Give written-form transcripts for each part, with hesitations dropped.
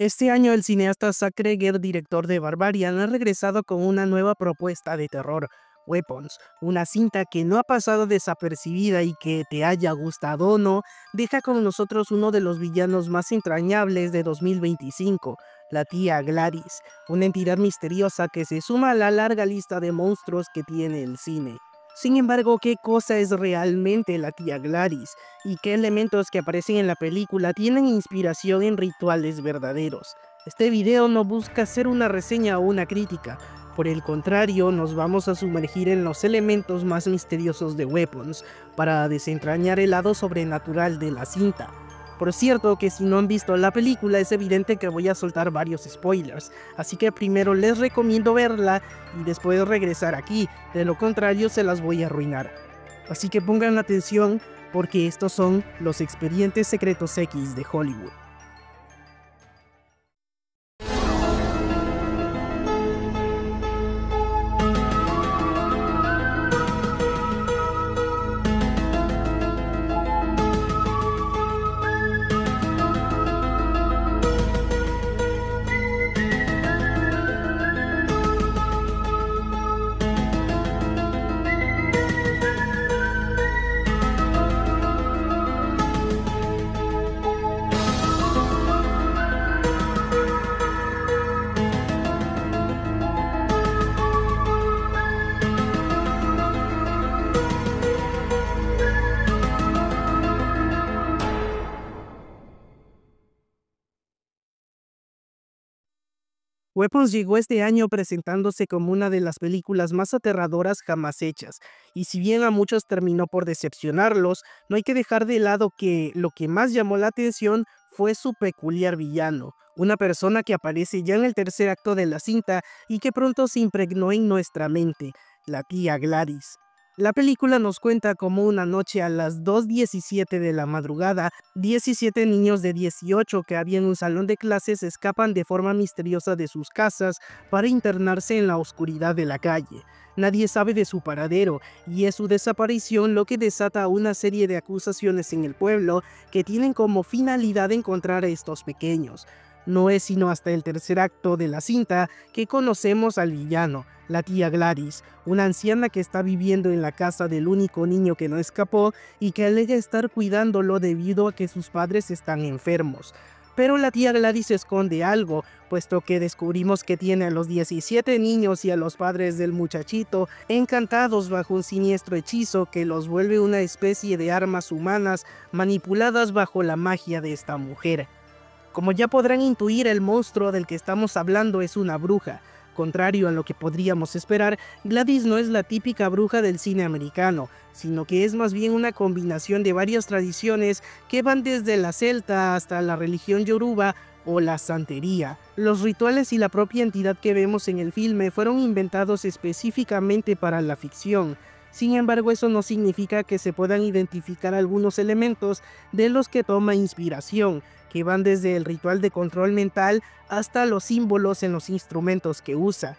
Este año el cineasta Zack Cregger, director de Barbarian, ha regresado con una nueva propuesta de terror, Weapons, una cinta que no ha pasado desapercibida y que te haya gustado o no, deja con nosotros uno de los villanos más entrañables de 2025, la tía Gladys, una entidad misteriosa que se suma a la larga lista de monstruos que tiene el cine. Sin embargo, ¿qué cosa es realmente la tía Gladys? ¿Y qué elementos que aparecen en la película tienen inspiración en rituales verdaderos? Este video no busca ser una reseña o una crítica, por el contrario, nos vamos a sumergir en los elementos más misteriosos de Weapons, para desentrañar el lado sobrenatural de la cinta. Por cierto que si no han visto la película es evidente que voy a soltar varios spoilers, así que primero les recomiendo verla y después regresar aquí, de lo contrario se las voy a arruinar. Así que pongan atención porque estos son los expedientes secretos X de Hollywood. Weapons llegó este año presentándose como una de las películas más aterradoras jamás hechas, y si bien a muchos terminó por decepcionarlos, no hay que dejar de lado que lo que más llamó la atención fue su peculiar villano, una persona que aparece ya en el tercer acto de la cinta y que pronto se impregnó en nuestra mente, la tía Gladys. La película nos cuenta cómo una noche a las 2:17 de la madrugada, 17 niños de 18 que había en un salón de clases escapan de forma misteriosa de sus casas para internarse en la oscuridad de la calle. Nadie sabe de su paradero, y es su desaparición lo que desata una serie de acusaciones en el pueblo que tienen como finalidad encontrar a estos pequeños. No es sino hasta el tercer acto de la cinta que conocemos al villano, la tía Gladys, una anciana que está viviendo en la casa del único niño que no escapó y que alega estar cuidándolo debido a que sus padres están enfermos. Pero la tía Gladys esconde algo, puesto que descubrimos que tiene a los 17 niños y a los padres del muchachito encantados bajo un siniestro hechizo que los vuelve una especie de armas humanas manipuladas bajo la magia de esta mujer. Como ya podrán intuir, el monstruo del que estamos hablando es una bruja. Contrario a lo que podríamos esperar, Gladys no es la típica bruja del cine americano, sino que es más bien una combinación de varias tradiciones que van desde la celta hasta la religión yoruba o la santería. Los rituales y la propia entidad que vemos en el filme fueron inventados específicamente para la ficción. Sin embargo, eso no significa que se puedan identificar algunos elementos de los que toma inspiración, que van desde el ritual de control mental hasta los símbolos en los instrumentos que usa.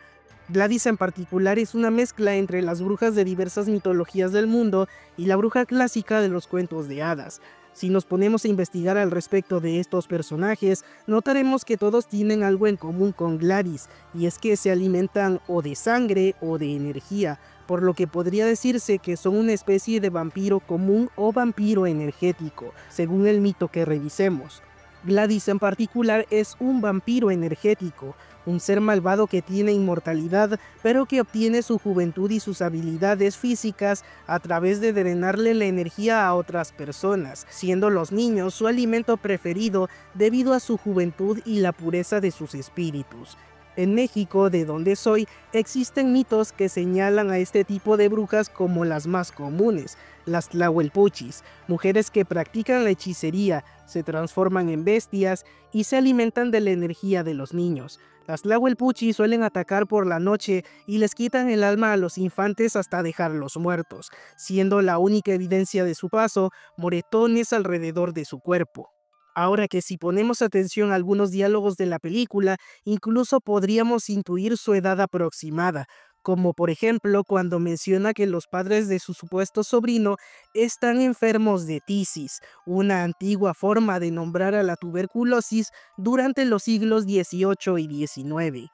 Gladys en particular es una mezcla entre las brujas de diversas mitologías del mundo y la bruja clásica de los cuentos de hadas. Si nos ponemos a investigar al respecto de estos personajes, notaremos que todos tienen algo en común con Gladys, y es que se alimentan o de sangre o de energía, por lo que podría decirse que son una especie de vampiro común o vampiro energético, según el mito que revisemos. Gladys en particular es un vampiro energético, un ser malvado que tiene inmortalidad, pero que obtiene su juventud y sus habilidades físicas a través de drenarle la energía a otras personas, siendo los niños su alimento preferido debido a su juventud y la pureza de sus espíritus. En México, de donde soy, existen mitos que señalan a este tipo de brujas como las más comunes, las tlahuelpuchis, mujeres que practican la hechicería, se transforman en bestias y se alimentan de la energía de los niños. Las tlahuelpuchis suelen atacar por la noche y les quitan el alma a los infantes hasta dejarlos muertos, siendo la única evidencia de su paso moretones alrededor de su cuerpo. Ahora que si ponemos atención a algunos diálogos de la película, incluso podríamos intuir su edad aproximada, como por ejemplo cuando menciona que los padres de su supuesto sobrino están enfermos de tisis, una antigua forma de nombrar a la tuberculosis durante los siglos XVIII y XIX.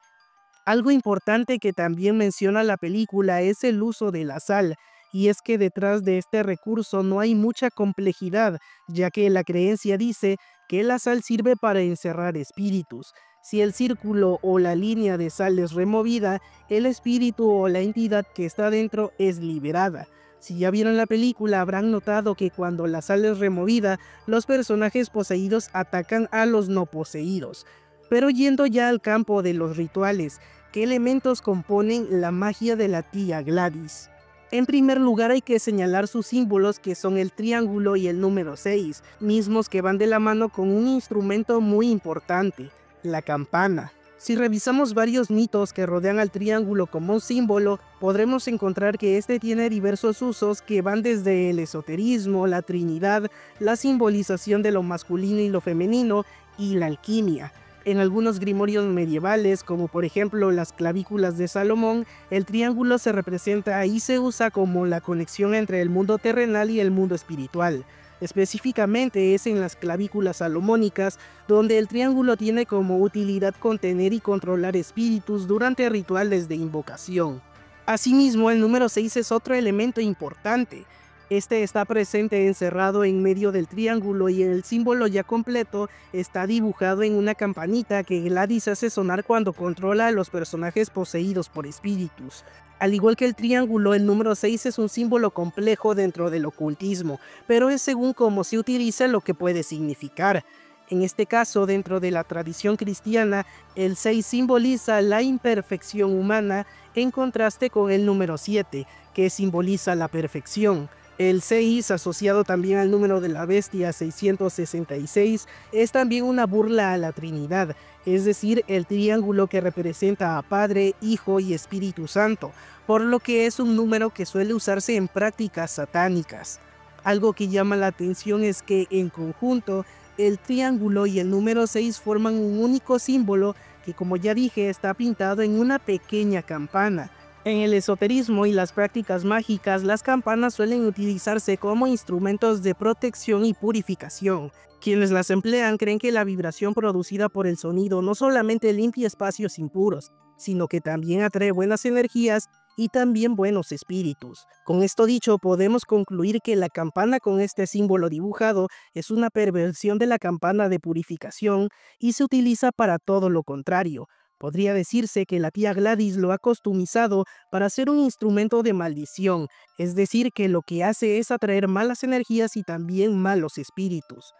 Algo importante que también menciona la película es el uso de la sal, y es que detrás de este recurso no hay mucha complejidad, ya que la creencia dice que la sal sirve para encerrar espíritus. Si el círculo o la línea de sal es removida, el espíritu o la entidad que está dentro es liberada. Si ya vieron la película, habrán notado que cuando la sal es removida, los personajes poseídos atacan a los no poseídos. Pero yendo ya al campo de los rituales, ¿qué elementos componen la magia de la tía Gladys? En primer lugar hay que señalar sus símbolos, que son el triángulo y el número 6, mismos que van de la mano con un instrumento muy importante, la campana. Si revisamos varios mitos que rodean al triángulo como un símbolo, podremos encontrar que este tiene diversos usos que van desde el esoterismo, la Trinidad, la simbolización de lo masculino y lo femenino, y la alquimia. En algunos grimorios medievales, como por ejemplo las clavículas de Salomón, el triángulo se representa y se usa como la conexión entre el mundo terrenal y el mundo espiritual. Específicamente es en las clavículas salomónicas donde el triángulo tiene como utilidad contener y controlar espíritus durante rituales de invocación. Asimismo, el número 6 es otro elemento importante. Este está presente encerrado en medio del triángulo y el símbolo ya completo está dibujado en una campanita que Gladys hace sonar cuando controla a los personajes poseídos por espíritus. Al igual que el triángulo, el número 6 es un símbolo complejo dentro del ocultismo, pero es según cómo se utiliza lo que puede significar. En este caso, dentro de la tradición cristiana, el 6 simboliza la imperfección humana en contraste con el número 7, que simboliza la perfección. El 6, asociado también al número de la bestia 666, es también una burla a la Trinidad, es decir, el triángulo que representa a Padre, Hijo y Espíritu Santo, por lo que es un número que suele usarse en prácticas satánicas. Algo que llama la atención es que, en conjunto, el triángulo y el número 6 forman un único símbolo que, como ya dije, está pintado en una pequeña campana. En el esoterismo y las prácticas mágicas, las campanas suelen utilizarse como instrumentos de protección y purificación. Quienes las emplean creen que la vibración producida por el sonido no solamente limpia espacios impuros, sino que también atrae buenas energías y también buenos espíritus. Con esto dicho, podemos concluir que la campana con este símbolo dibujado es una perversión de la campana de purificación y se utiliza para todo lo contrario. Podría decirse que la tía Gladys lo ha customizado para ser un instrumento de maldición, es decir, que lo que hace es atraer malas energías y también malos espíritus.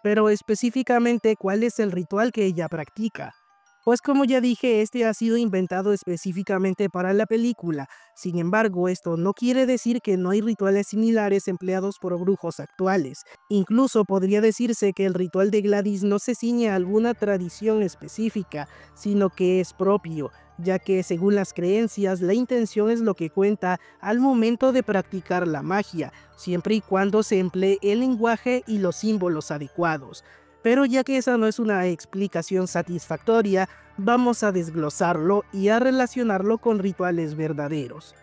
Pero específicamente, ¿cuál es el ritual que ella practica? Pues como ya dije, este ha sido inventado específicamente para la película. Sin embargo, esto no quiere decir que no hay rituales similares empleados por brujos actuales. Incluso podría decirse que el ritual de Gladys no se ciñe a alguna tradición específica, sino que es propio, ya que según las creencias, la intención es lo que cuenta al momento de practicar la magia, siempre y cuando se emplee el lenguaje y los símbolos adecuados. Pero ya que esa no es una explicación satisfactoria, vamos a desglosarlo y a relacionarlo con rituales verdaderos.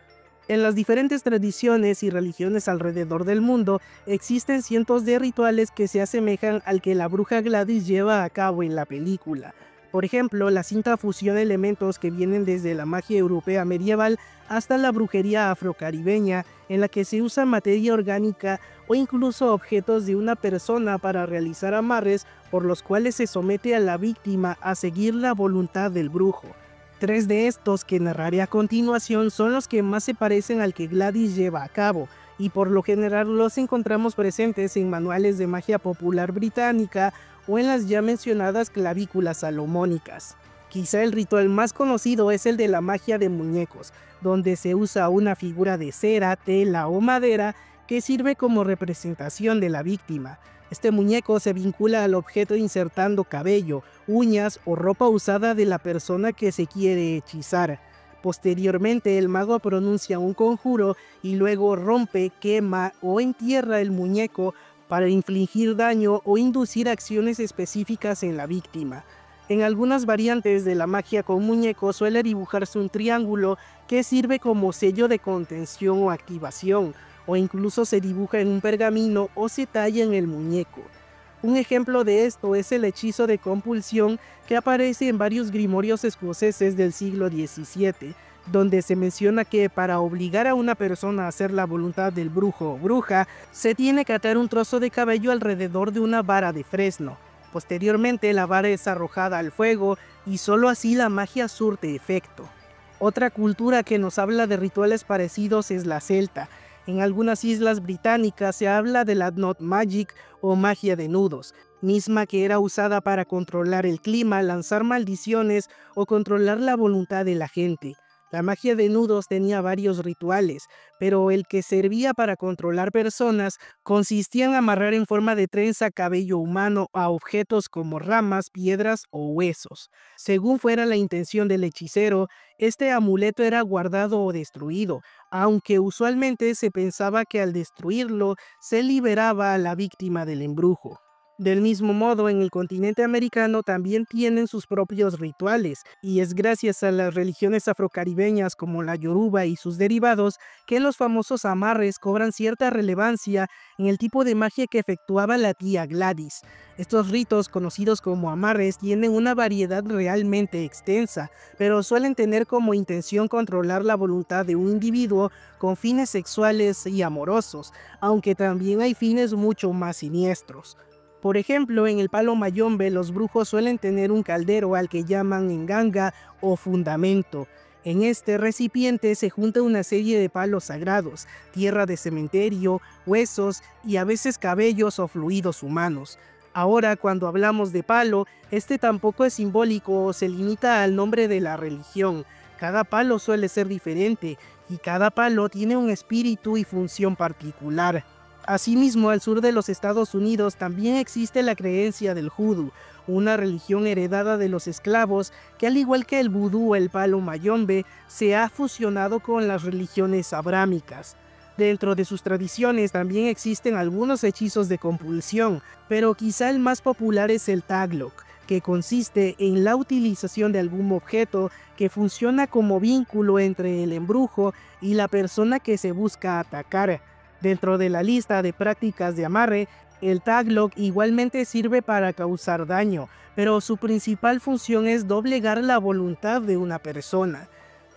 En las diferentes tradiciones y religiones alrededor del mundo, existen cientos de rituales que se asemejan al que la bruja Gladys lleva a cabo en la película. Por ejemplo, la cinta fusiona elementos que vienen desde la magia europea medieval hasta la brujería afrocaribeña, en la que se usa materia orgánica o incluso objetos de una persona para realizar amarres por los cuales se somete a la víctima a seguir la voluntad del brujo. 3 de estos que narraré a continuación son los que más se parecen al que Gladys lleva a cabo, y por lo general los encontramos presentes en manuales de magia popular británica o en las ya mencionadas clavículas salomónicas. Quizá el ritual más conocido es el de la magia de muñecos, donde se usa una figura de cera, tela o madera que sirve como representación de la víctima. Este muñeco se vincula al objeto insertando cabello, uñas o ropa usada de la persona que se quiere hechizar. Posteriormente, el mago pronuncia un conjuro y luego rompe, quema o entierra el muñeco para infligir daño o inducir acciones específicas en la víctima. En algunas variantes de la magia con muñecos suele dibujarse un triángulo que sirve como sello de contención o activación, o incluso se dibuja en un pergamino o se talla en el muñeco. Un ejemplo de esto es el hechizo de compulsión que aparece en varios grimorios escoceses del siglo XVII, donde se menciona que para obligar a una persona a hacer la voluntad del brujo o bruja, se tiene que atar un trozo de cabello alrededor de una vara de fresno. Posteriormente, la vara es arrojada al fuego y solo así la magia surte efecto. Otra cultura que nos habla de rituales parecidos es la celta. En algunas islas británicas se habla de la knot magic o magia de nudos, misma que era usada para controlar el clima, lanzar maldiciones o controlar la voluntad de la gente. La magia de nudos tenía varios rituales, pero el que servía para controlar personas consistía en amarrar en forma de trenza cabello humano a objetos como ramas, piedras o huesos. Según fuera la intención del hechicero, este amuleto era guardado o destruido, aunque usualmente se pensaba que al destruirlo se liberaba a la víctima del embrujo. Del mismo modo, en el continente americano también tienen sus propios rituales, y es gracias a las religiones afrocaribeñas como la Yoruba y sus derivados que los famosos amarres cobran cierta relevancia en el tipo de magia que efectuaba la tía Gladys. Estos ritos, conocidos como amarres, tienen una variedad realmente extensa, pero suelen tener como intención controlar la voluntad de un individuo con fines sexuales y amorosos, aunque también hay fines mucho más siniestros. Por ejemplo, en el palo mayombe los brujos suelen tener un caldero al que llaman enganga o fundamento. En este recipiente se junta una serie de palos sagrados, tierra de cementerio, huesos y a veces cabellos o fluidos humanos. Ahora, cuando hablamos de palo, este tampoco es simbólico o se limita al nombre de la religión. Cada palo suele ser diferente y cada palo tiene un espíritu y función particular. Asimismo, al sur de los Estados Unidos también existe la creencia del Hoodoo, una religión heredada de los esclavos que, al igual que el vudú o el palo mayombe, se ha fusionado con las religiones abrámicas. Dentro de sus tradiciones también existen algunos hechizos de compulsión, pero quizá el más popular es el taglock, que consiste en la utilización de algún objeto que funciona como vínculo entre el embrujo y la persona que se busca atacar. Dentro de la lista de prácticas de amarre, el taglock igualmente sirve para causar daño, pero su principal función es doblegar la voluntad de una persona.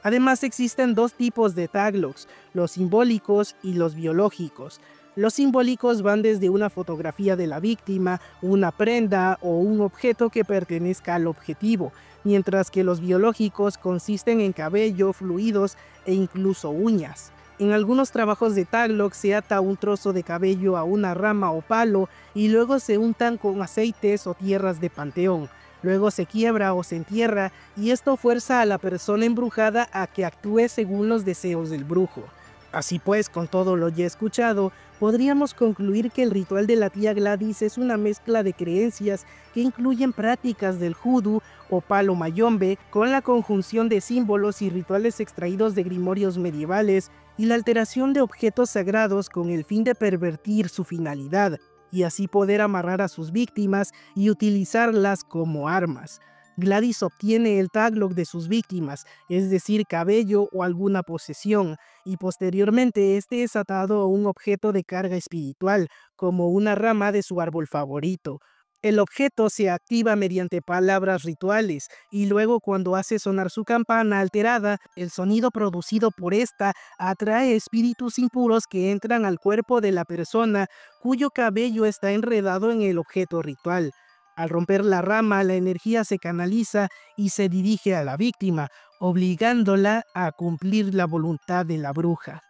Además, existen dos tipos de taglocks, los simbólicos y los biológicos. Los simbólicos van desde una fotografía de la víctima, una prenda o un objeto que pertenezca al objetivo, mientras que los biológicos consisten en cabello, fluidos e incluso uñas. En algunos trabajos de taglock se ata un trozo de cabello a una rama o palo y luego se untan con aceites o tierras de panteón. Luego se quiebra o se entierra y esto fuerza a la persona embrujada a que actúe según los deseos del brujo. Así pues, con todo lo ya escuchado, podríamos concluir que el ritual de la tía Gladys es una mezcla de creencias que incluyen prácticas del hoodoo o palo mayombe con la conjunción de símbolos y rituales extraídos de grimorios medievales y la alteración de objetos sagrados con el fin de pervertir su finalidad y así poder amarrar a sus víctimas y utilizarlas como armas. Gladys obtiene el taglock de sus víctimas, es decir, cabello o alguna posesión, y posteriormente este es atado a un objeto de carga espiritual, como una rama de su árbol favorito. El objeto se activa mediante palabras rituales, y luego cuando hace sonar su campana alterada, el sonido producido por esta atrae espíritus impuros que entran al cuerpo de la persona cuyo cabello está enredado en el objeto ritual. Al romper la rama, la energía se canaliza y se dirige a la víctima, obligándola a cumplir la voluntad de la bruja.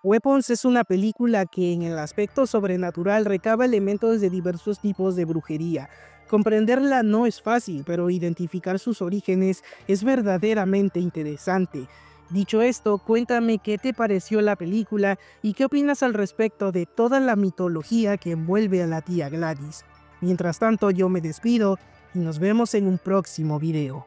Weapons es una película que en el aspecto sobrenatural recaba elementos de diversos tipos de brujería. Comprenderla no es fácil, pero identificar sus orígenes es verdaderamente interesante. Dicho esto, cuéntame qué te pareció la película y qué opinas al respecto de toda la mitología que envuelve a la tía Gladys. Mientras tanto, yo me despido y nos vemos en un próximo video.